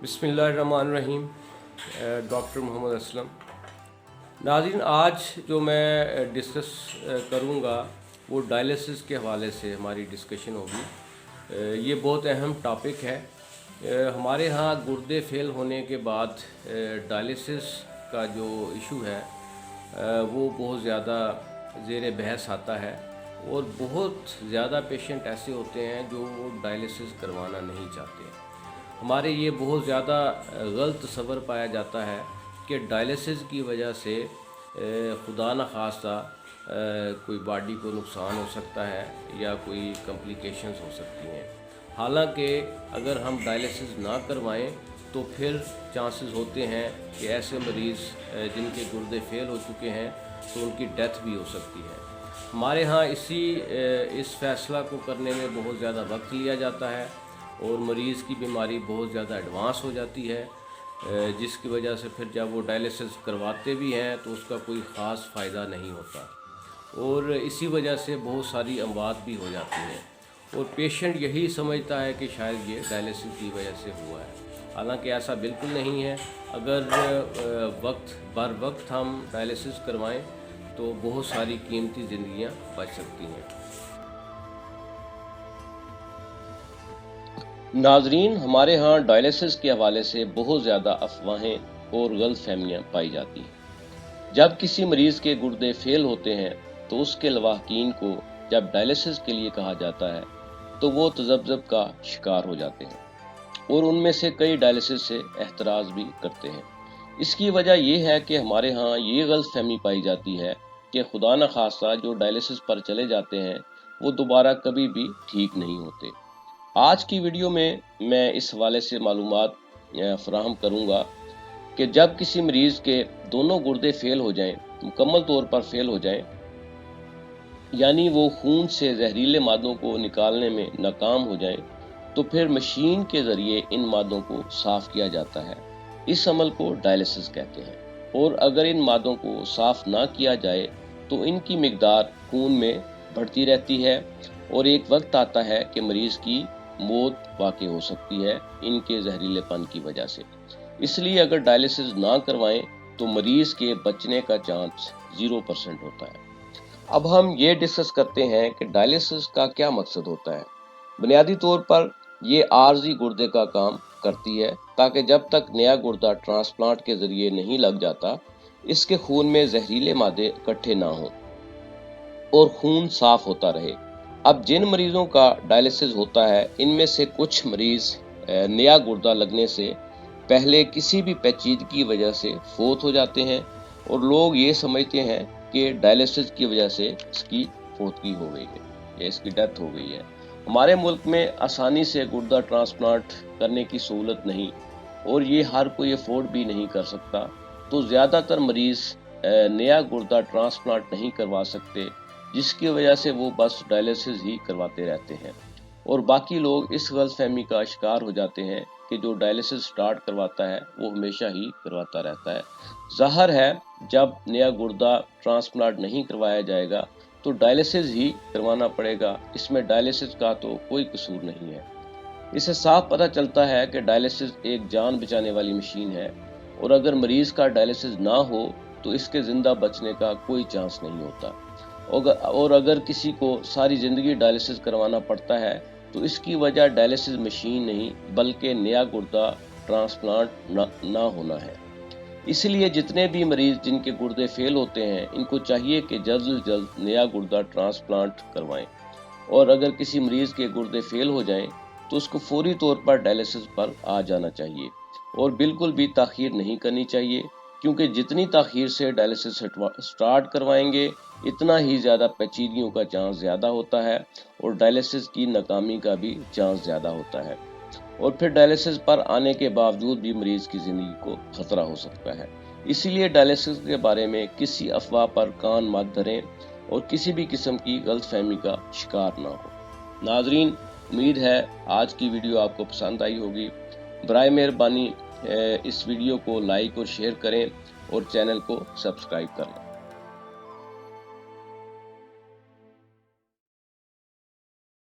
बिस्मिल्लाहिर्रहमानिर्रहीम। डॉक्टर मोहम्मद असलम। नाज़रीन, आज जो मैं डिस्कस करूँगा वो डायलिसिस के हवाले से हमारी डिस्कशन होगी। ये बहुत अहम टॉपिक है। हमारे यहाँ गुर्दे फेल होने के बाद डायलिसिस का जो इशू है वो बहुत ज़्यादा ज़ेर बहस आता है और बहुत ज़्यादा पेशेंट ऐसे होते हैं जो डायलिसिस करवाना नहीं चाहते। हमारे ये बहुत ज़्यादा गलत तस्वर पाया जाता है कि डायलिसिस की वजह से खुदा न खास्ता कोई बॉडी को नुकसान हो सकता है या कोई कॉम्प्लिकेशंस हो सकती हैं। हालांकि अगर हम डायलिसिस ना करवाएं तो फिर चांसेस होते हैं कि ऐसे मरीज़ जिनके गुर्दे फेल हो चुके हैं तो उनकी डेथ भी हो सकती है। हमारे यहाँ इस फैसला को करने में बहुत ज़्यादा वक्त लिया जाता है और मरीज़ की बीमारी बहुत ज़्यादा एडवांस हो जाती है, जिसकी वजह से फिर जब वो डायलिसिस करवाते भी हैं तो उसका कोई ख़ास फ़ायदा नहीं होता और इसी वजह से बहुत सारी अमवात भी हो जाती हैं और पेशेंट यही समझता है कि शायद ये डायलिसिस की वजह से हुआ है। हालांकि ऐसा बिल्कुल नहीं है। अगर वक्त हम डायलिसिस करवाएं तो बहुत सारी कीमती ज़िंदगियां बच सकती हैं। नाजरीन, हमारे यहाँ डायलिसिस के हवाले से बहुत ज़्यादा अफवाहें और गलत फहमियाँ पाई जाती हैं। जब किसी मरीज़ के गुर्दे फेल होते हैं तो उसके लवाहकीन को जब डायलिसिस के लिए कहा जाता है तो वो तज़ब्ज़ुब का शिकार हो जाते हैं और उनमें से कई डायलिसिस से एहतराज़ भी करते हैं। इसकी वजह यह है कि हमारे यहाँ ये गलत फहमी पाई जाती है कि खुदा न खास्ता जो डायलिसिस पर चले जाते हैं वो दोबारा कभी भी ठीक नहीं होते। आज की वीडियो में मैं इस हवाले से मालूमात फराहम करूँगा कि जब किसी मरीज़ के दोनों गुर्दे फेल हो जाएं, मुकम्मल तौर पर फेल हो जाएं, यानी वो खून से जहरीले मादों को निकालने में नाकाम हो जाएं, तो फिर मशीन के ज़रिए इन मादों को साफ़ किया जाता है। इस अमल को डायलिसिस कहते हैं और अगर इन मादों को साफ़ ना किया जाए तो इनकी मिकदार खून में बढ़ती रहती है और एक वक्त आता है कि मरीज़ की मौत वाक़ई हो सकती है इनके जहरीलेपन की वजह से। इसलिए अगर डायलिसिस ना करवाएं तो मरीज़ के बचने का चांस 0% होता है। अब हम ये डिस्कस करते हैं कि डायलिसिस का क्या मकसद होता है। बुनियादी तौर पर ये आर्जी गुर्दे का काम करती है ताकि जब तक नया गुर्दा ट्रांसप्लांट के ज़रिए नहीं लग जाता इसके खून में जहरीले मादे इकट्ठे ना हों और खून साफ होता रहे। अब जिन मरीजों का डायलिसिस होता है इनमें से कुछ मरीज नया गुर्दा लगने से पहले किसी भी पेचीदगी की वजह से फौत हो जाते हैं और लोग ये समझते हैं कि डायलिसिस की वजह से इसकी फौतगी हो गई है या इसकी डेथ हो गई है। हमारे मुल्क में आसानी से गुर्दा ट्रांसप्लांट करने की सहूलत नहीं और ये हर कोई अफोर्ड भी नहीं कर सकता, तो ज़्यादातर मरीज नया गुर्दा ट्रांसप्लांट नहीं करवा सकते, जिसकी वजह से वो बस डायलिसिस ही करवाते रहते हैं और बाकी लोग इस गलतफहमी का शिकार हो जाते हैं कि जो डायलिसिस स्टार्ट करवाता है वो हमेशा ही करवाता रहता है। ज़ाहिर है जब नया गुर्दा ट्रांसप्लांट नहीं करवाया जाएगा तो डायलिसिस ही करवाना पड़ेगा। इसमें डायलिसिस का तो कोई कसूर नहीं है। इससे साफ पता चलता है कि डायलिसिस एक जान बचाने वाली मशीन है और अगर मरीज का डायलिसिस ना हो तो इसके जिंदा बचने का कोई चांस नहीं होता और अगर किसी को सारी ज़िंदगी डायलिसिस करवाना पड़ता है तो इसकी वजह डायलिसिस मशीन नहीं बल्कि नया गुर्दा ट्रांसप्लांट ना होना है। इसलिए जितने भी मरीज जिनके गुर्दे फेल होते हैं इनको चाहिए कि जल्द से जल्द नया गुर्दा ट्रांसप्लांट करवाएं और अगर किसी मरीज के गुर्दे फेल हो जाएं तो उसको फौरी तौर पर डायलिसिस पर आ जाना चाहिए और बिल्कुल भी ताख़ीर नहीं करनी चाहिए, क्योंकि जितनी ताख़ीर से डायलिसिस स्टार्ट करवाएंगे इतना ही ज़्यादा पेचीदगियों का चांस ज़्यादा होता है और डायलिसिस की नाकामी का भी चांस ज़्यादा होता है और फिर डायलिसिस पर आने के बावजूद भी मरीज की ज़िंदगी को खतरा हो सकता है। इसीलिए डायलिसिस के बारे में किसी अफवाह पर कान मत धरें और किसी भी किस्म की गलतफहमी का शिकार ना हो। नाजरीन, उम्मीद है आज की वीडियो आपको पसंद आई होगी। बराए मेहरबानी इस वीडियो को लाइक और शेयर करें और चैनल को सब्सक्राइब करें।